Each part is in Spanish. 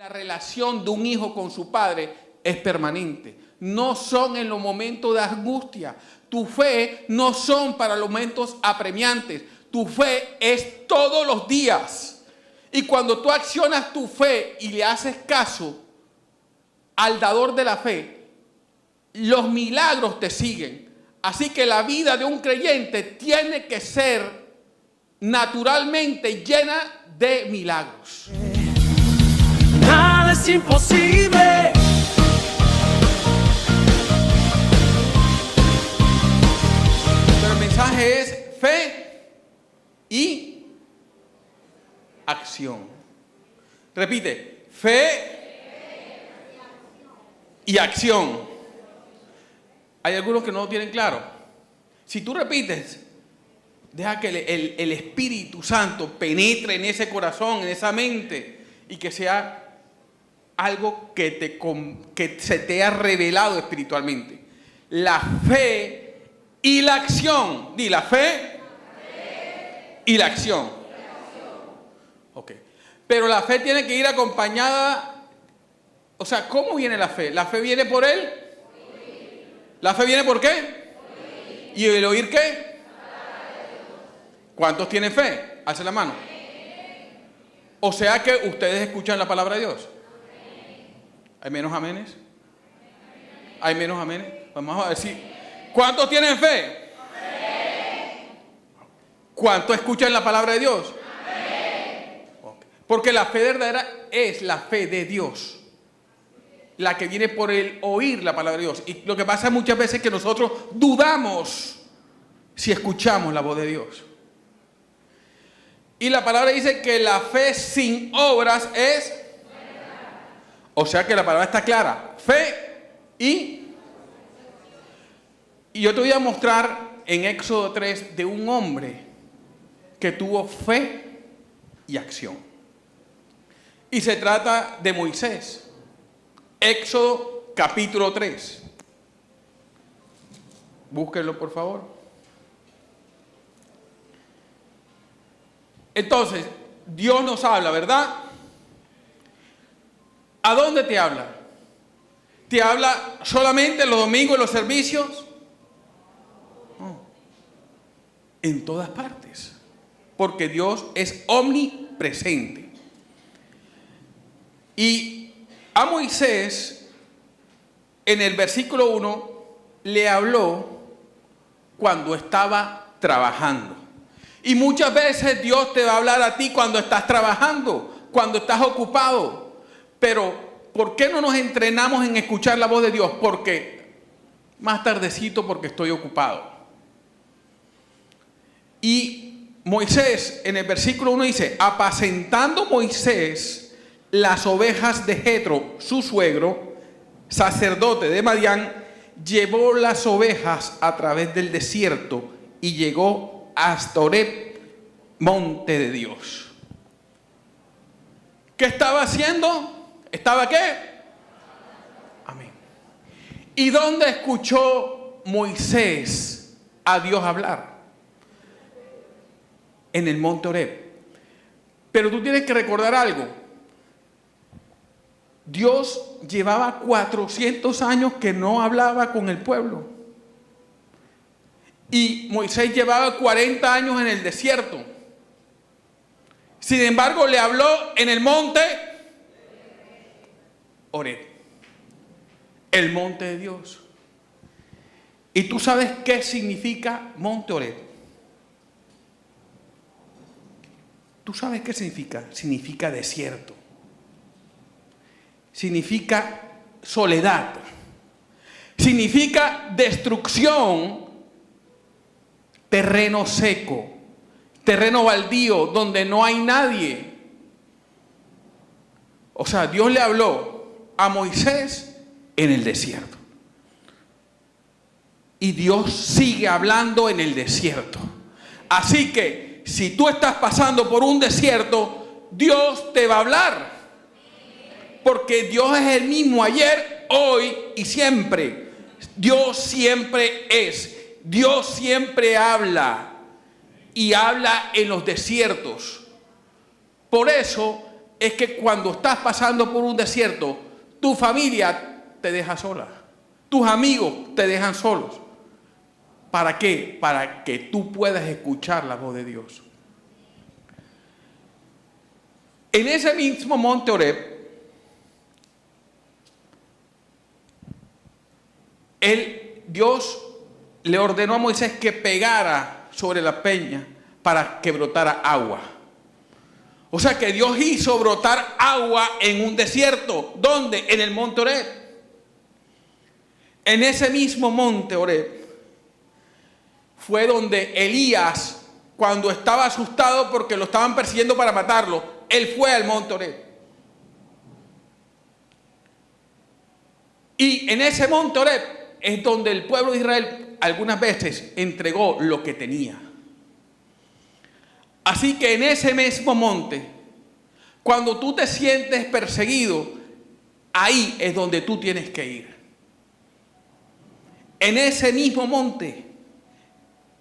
La relación de un hijo con su padre es permanente. No son en los momentos de angustia. Tu fe no son para los momentos apremiantes. Tu fe es todos los días. Y cuando tú accionas tu fe y le haces caso al dador de la fe, los milagros te siguen. Así que la vida de un creyente tiene que ser naturalmente llena de milagros. Nada es imposible. Pero el mensaje es fe y acción. Repite, fe y acción. Hay algunos que no lo tienen claro. Si tú repites, deja que el Espíritu Santo penetre en ese corazón, en esa mente, y que sea algo que se te ha revelado espiritualmente. La fe y la acción. Di la fe y la acción. Ok. Pero la fe tiene que ir acompañada. O sea, ¿cómo viene la fe? ¿La fe viene por él? ¿La fe viene por qué? ¿Y el oír qué? ¿Cuántos tienen fe? Alce la mano. O sea que ustedes escuchan la palabra de Dios. ¿Hay menos amenes? ¿Hay menos amenes? Vamos a decir. ¿Cuántos tienen fe? ¿Cuántos escuchan la palabra de Dios? Okay. Porque la fe verdadera es la fe de Dios. La que viene por el oír la palabra de Dios. Y lo que pasa muchas veces es que nosotros dudamos si escuchamos la voz de Dios. Y la palabra dice que la fe sin obras es... O sea que la palabra está clara. Fe y yo te voy a mostrar en Éxodo 3 de un hombre que tuvo fe y acción. Y se trata de Moisés. Éxodo capítulo 3. Búsquenlo por favor. Entonces, Dios nos habla, ¿verdad? ¿A dónde te habla? ¿Te habla solamente los domingos en los servicios? No. En todas partes. Porque Dios es omnipresente. Y a Moisés, en el versículo 1, le habló cuando estaba trabajando. Y muchas veces Dios te va a hablar a ti cuando estás trabajando, cuando estás ocupado. Pero, ¿por qué no nos entrenamos en escuchar la voz de Dios? Porque más tardecito, porque estoy ocupado. Y Moisés, en el versículo 1 dice, apacentando Moisés las ovejas de Jetro, su suegro, sacerdote de Madián, llevó las ovejas a través del desierto y llegó hasta Horeb, monte de Dios. ¿Qué estaba haciendo? ¿Estaba qué? Amén. ¿Y dónde escuchó Moisés a Dios hablar? En el monte Horeb. Pero tú tienes que recordar algo. Dios llevaba 400 años que no hablaba con el pueblo. Y Moisés llevaba 40 años en el desierto. Sin embargo, le habló en el monte Horeb, el monte de Dios. ¿Y tú sabes qué significa monte Horeb? ¿Tú sabes qué significa? Significa desierto. Significa soledad. Significa destrucción. Terreno seco, terreno baldío, donde no hay nadie. O sea, Dios le habló a Moisés en el desierto. Y Dios sigue hablando en el desierto. Así que, si tú estás pasando por un desierto, Dios te va a hablar. Porque Dios es el mismo ayer, hoy y siempre. Dios siempre es. Dios siempre habla y habla en los desiertos. Por eso es que cuando estás pasando por un desierto, tu familia te deja sola, tus amigos te dejan solos. ¿Para qué? Para que tú puedas escuchar la voz de Dios. En ese mismo monte Horeb, Dios le ordenó a Moisés que pegara sobre la peña para que brotara agua. O sea que Dios hizo brotar agua en un desierto. ¿Dónde? En el monte Horeb. En ese mismo monte Horeb fue donde Elías, cuando estaba asustado porque lo estaban persiguiendo para matarlo, él fue al monte Horeb. Y en ese monte Horeb es donde el pueblo de Israel algunas veces entregó lo que tenía. Así que en ese mismo monte, cuando tú te sientes perseguido, ahí es donde tú tienes que ir. En ese mismo monte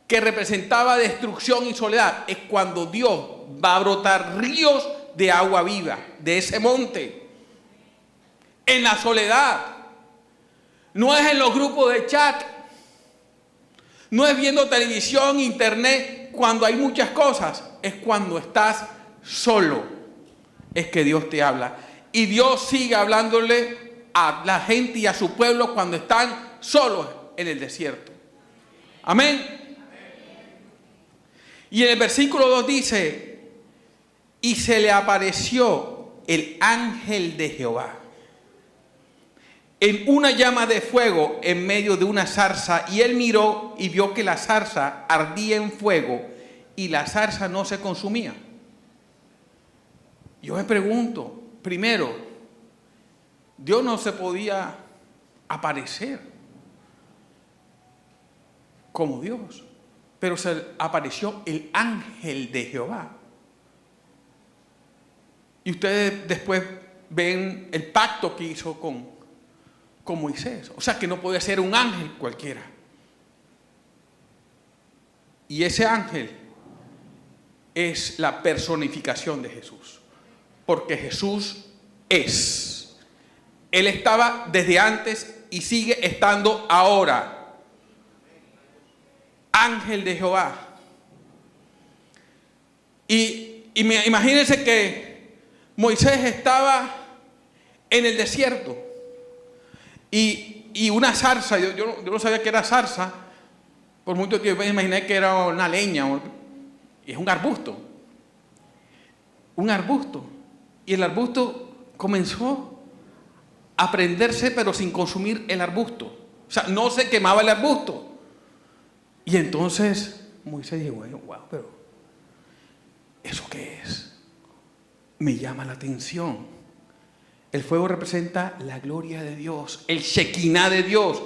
que representaba destrucción y soledad, es cuando Dios va a brotar ríos de agua viva de ese monte. En la soledad. No es en los grupos de chat. No es viendo televisión, internet, cuando hay muchas cosas. Es cuando estás solo. Es que Dios te habla. Y Dios sigue hablándole a la gente y a su pueblo cuando están solos en el desierto. Amén. Y en el versículo 2 dice: y se le apareció el ángel de Jehová en una llama de fuego en medio de una zarza, y él miró y vio que la zarza ardía en fuego y la zarza no se consumía. Yo me pregunto, primero, Dios no se podía aparecer como Dios, pero se apareció el ángel de Jehová. Y ustedes después ven el pacto que hizo con Moisés. O sea que no puede ser un ángel cualquiera. Y ese ángel es la personificación de Jesús. Porque Jesús es. Él estaba desde antes y sigue estando ahora. Ángel de Jehová. Y imagínense que Moisés estaba en el desierto. Y una zarza, yo no sabía que era zarza, por mucho tiempo me imaginé que era una leña, y es un arbusto. Un arbusto. Y el arbusto comenzó a prenderse, pero sin consumir el arbusto. O sea, no se quemaba el arbusto. Y entonces Moisés dijo: bueno, wow, pero ¿eso qué es? Me llama la atención. El fuego representa la gloria de Dios, el Shekinah de Dios,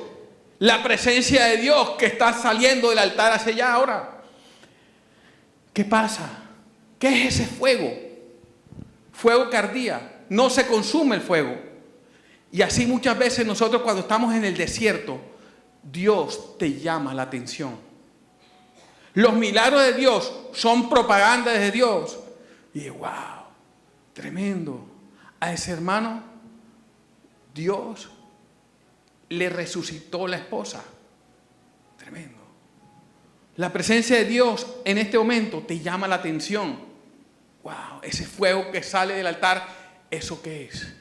la presencia de Dios que está saliendo del altar hacia allá ahora. ¿Qué pasa? ¿Qué es ese fuego? Fuego que ardía, no se consume el fuego. Y así muchas veces nosotros cuando estamos en el desierto, Dios te llama la atención. Los milagros de Dios son propaganda de Dios. Y wow, tremendo. A ese hermano, Dios le resucitó la esposa. Tremendo. La presencia de Dios en este momento te llama la atención. Wow, ese fuego que sale del altar, ¿eso qué es?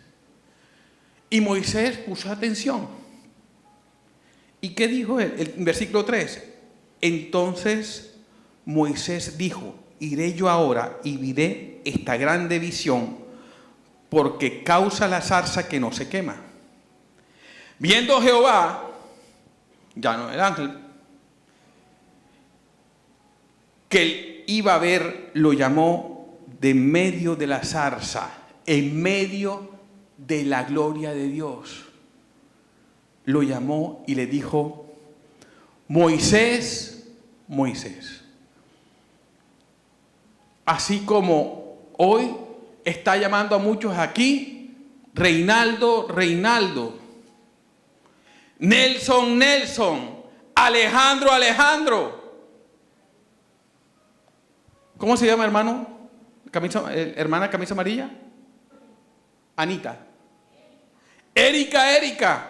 Y Moisés puso atención. ¿Y qué dijo él? El versículo 3. Entonces Moisés dijo: iré yo ahora y veré esta grande visión, porque causa la zarza que no se quema. Viendo Jehová, ya no el ángel, que él iba a ver, lo llamó de medio de la zarza, en medio de la gloria de Dios. Lo llamó y le dijo: Moisés, Moisés. Así como hoy está llamando a muchos aquí, Reinaldo, Reinaldo, Nelson, Nelson, Alejandro, Alejandro. ¿Cómo se llama, hermano? Hermana camisa amarilla. Anita. Erika.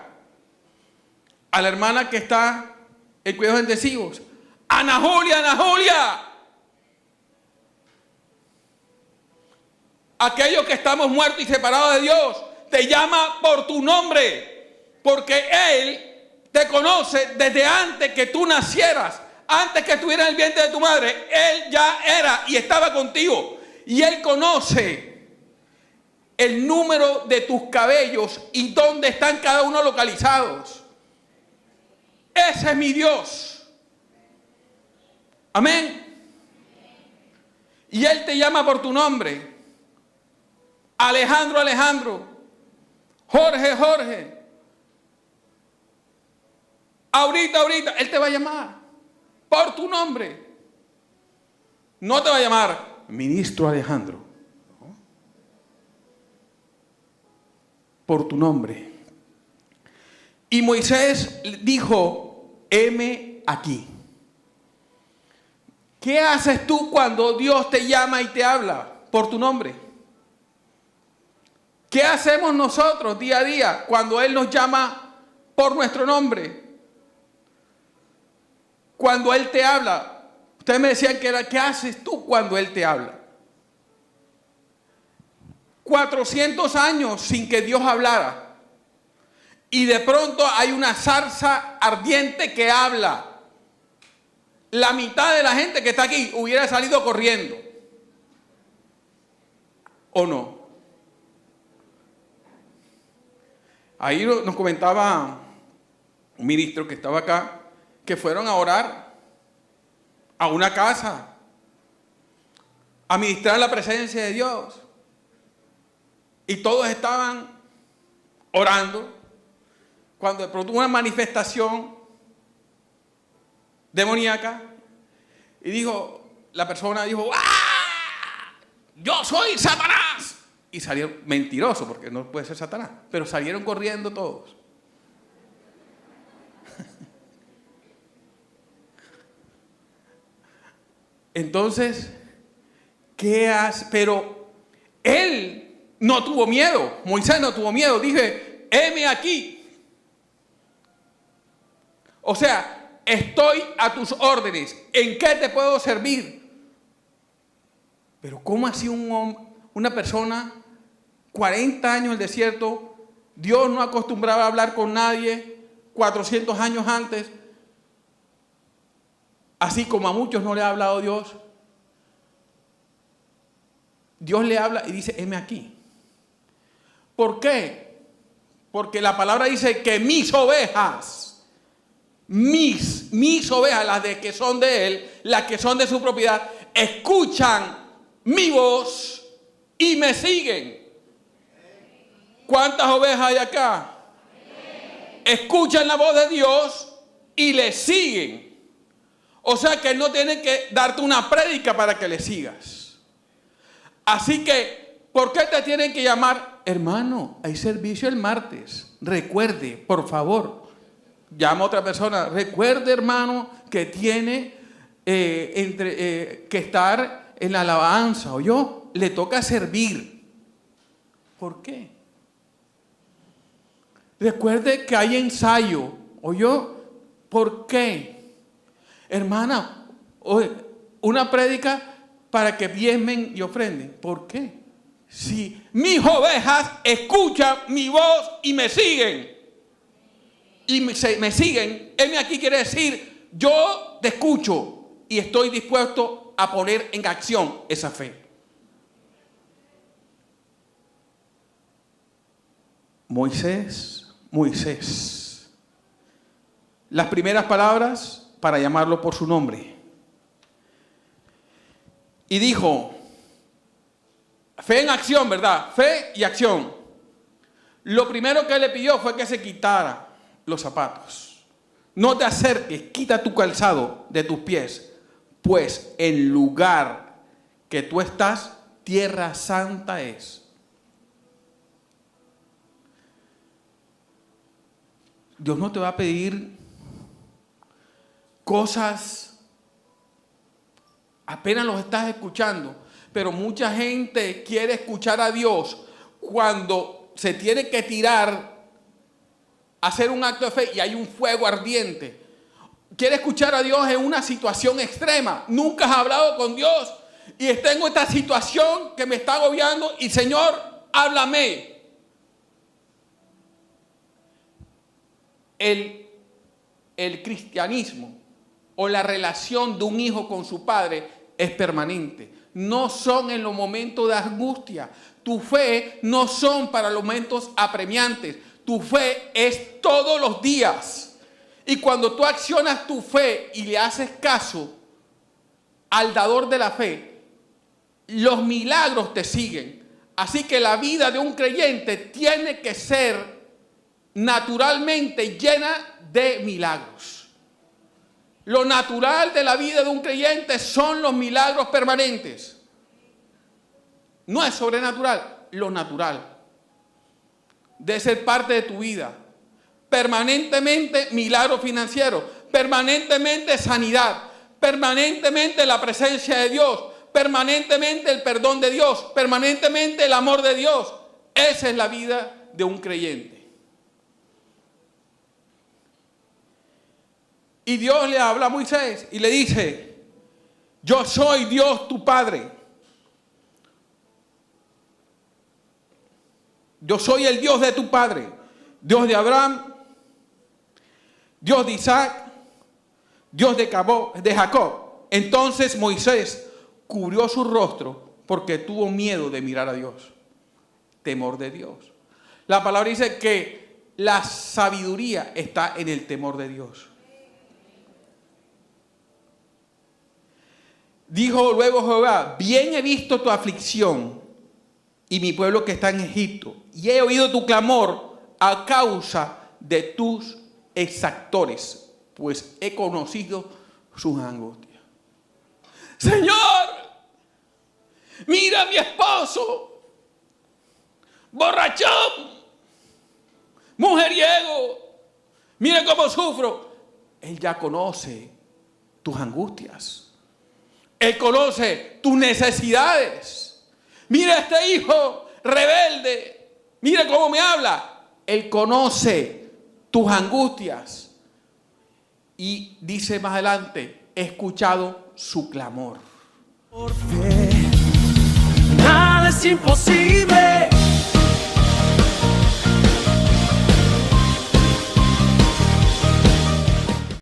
A la hermana que está en cuidados intensivos. Ana Julia. Aquellos que estamos muertos y separados de Dios, te llama por tu nombre, porque Él te conoce desde antes que tú nacieras, antes que estuvieras en el vientre de tu madre. Él ya era y estaba contigo, y Él conoce el número de tus cabellos y dónde están cada uno localizados. Ese es mi Dios. Amén. Y Él te llama por tu nombre. Alejandro. Jorge. Ahorita, Él te va a llamar por tu nombre. No te va a llamar ministro Alejandro. ¿No? Por tu nombre. Y Moisés dijo, heme aquí. ¿Qué haces tú cuando Dios te llama y te habla por tu nombre? ¿Qué hacemos nosotros día a día cuando Él nos llama por nuestro nombre? Cuando Él te habla. Ustedes me decían que era, ¿qué haces tú cuando Él te habla? 400 años sin que Dios hablara. Y de pronto hay una zarza ardiente que habla. La mitad de la gente que está aquí hubiera salido corriendo. ¿O no? Ahí nos comentaba un ministro que estaba acá, que fueron a orar a una casa, a ministrar la presencia de Dios. Y todos estaban orando, cuando de pronto una manifestación demoníaca, y dijo, la persona dijo, ¡ah! ¡Yo soy Satanás! Y salieron, mentiroso, porque no puede ser Satanás, pero salieron corriendo todos. Entonces, ¿qué hace? Pero él no tuvo miedo, Moisés no tuvo miedo, dije, heme aquí. O sea, estoy a tus órdenes, ¿en qué te puedo servir? Pero ¿cómo así una persona, 40 años en el desierto, Dios no acostumbraba a hablar con nadie, 400 años antes, así como a muchos no le ha hablado Dios? Dios le habla y dice, heme aquí. ¿Por qué? Porque la palabra dice que mis ovejas, mis ovejas, las de que son de Él, las que son de su propiedad, escuchan mi voz y me siguen. ¿Cuántas ovejas hay acá? Escuchan la voz de Dios y le siguen. O sea que Él no tiene que darte una prédica para que le sigas. Así que, ¿por qué te tienen que llamar? Hermano, hay servicio el martes. Recuerde, por favor. Llama a otra persona. Recuerde, hermano, que tiene que estar en la alabanza. ¿Oyó? Le toca servir. ¿Por qué? Recuerde que hay ensayo. ¿Oyó? ¿Por qué? Hermana, una prédica para que diezmen y ofrenden. ¿Por qué? Si mis ovejas escuchan mi voz y me siguen. Y me siguen. Heme aquí quiere decir, yo te escucho y estoy dispuesto a poner en acción esa fe. Moisés. Las primeras palabras para llamarlo por su nombre. Y dijo, fe en acción, ¿verdad? Fe y acción. Lo primero que le pidió fue que se quitara los zapatos. No te acerques, quita tu calzado de tus pies, pues el lugar que tú estás, tierra santa es. Dios no te va a pedir cosas, apenas los estás escuchando, pero mucha gente quiere escuchar a Dios cuando se tiene que tirar, hacer un acto de fe y hay un fuego ardiente. Quiere escuchar a Dios en una situación extrema. Nunca has hablado con Dios y tengo esta situación que me está agobiando y Señor, háblame. El cristianismo o la relación de un hijo con su padre es permanente. No son en los momentos de angustia. Tu fe no son para los momentos apremiantes. Tu fe es todos los días. Y cuando tú accionas tu fe y le haces caso al dador de la fe, los milagros te siguen. Así que la vida de un creyente tiene que ser naturalmente llena de milagros. Lo natural de la vida de un creyente son los milagros permanentes. No es sobrenatural, lo natural. Debe ser parte de tu vida. Permanentemente milagro financiero, permanentemente sanidad, permanentemente la presencia de Dios, permanentemente el perdón de Dios, permanentemente el amor de Dios. Esa es la vida de un creyente. Y Dios le habla a Moisés y le dice: yo soy Dios tu Padre. Yo soy el Dios de tu Padre, Dios de Abraham, Dios de Isaac, Dios de Jacob. Entonces Moisés cubrió su rostro porque tuvo miedo de mirar a Dios. Temor de Dios. La palabra dice que la sabiduría está en el temor de Dios. Dijo luego Jehová: bien he visto tu aflicción y mi pueblo que está en Egipto, y he oído tu clamor a causa de tus exactores, pues he conocido sus angustias. Señor, mira a mi esposo, borrachón, mujeriego, mira cómo sufro. Él ya conoce tus angustias. Él conoce tus necesidades. Mira a este hijo rebelde, mira cómo me habla. Él conoce tus angustias. Y dice más adelante: he escuchado su clamor. Por fe, nada es imposible.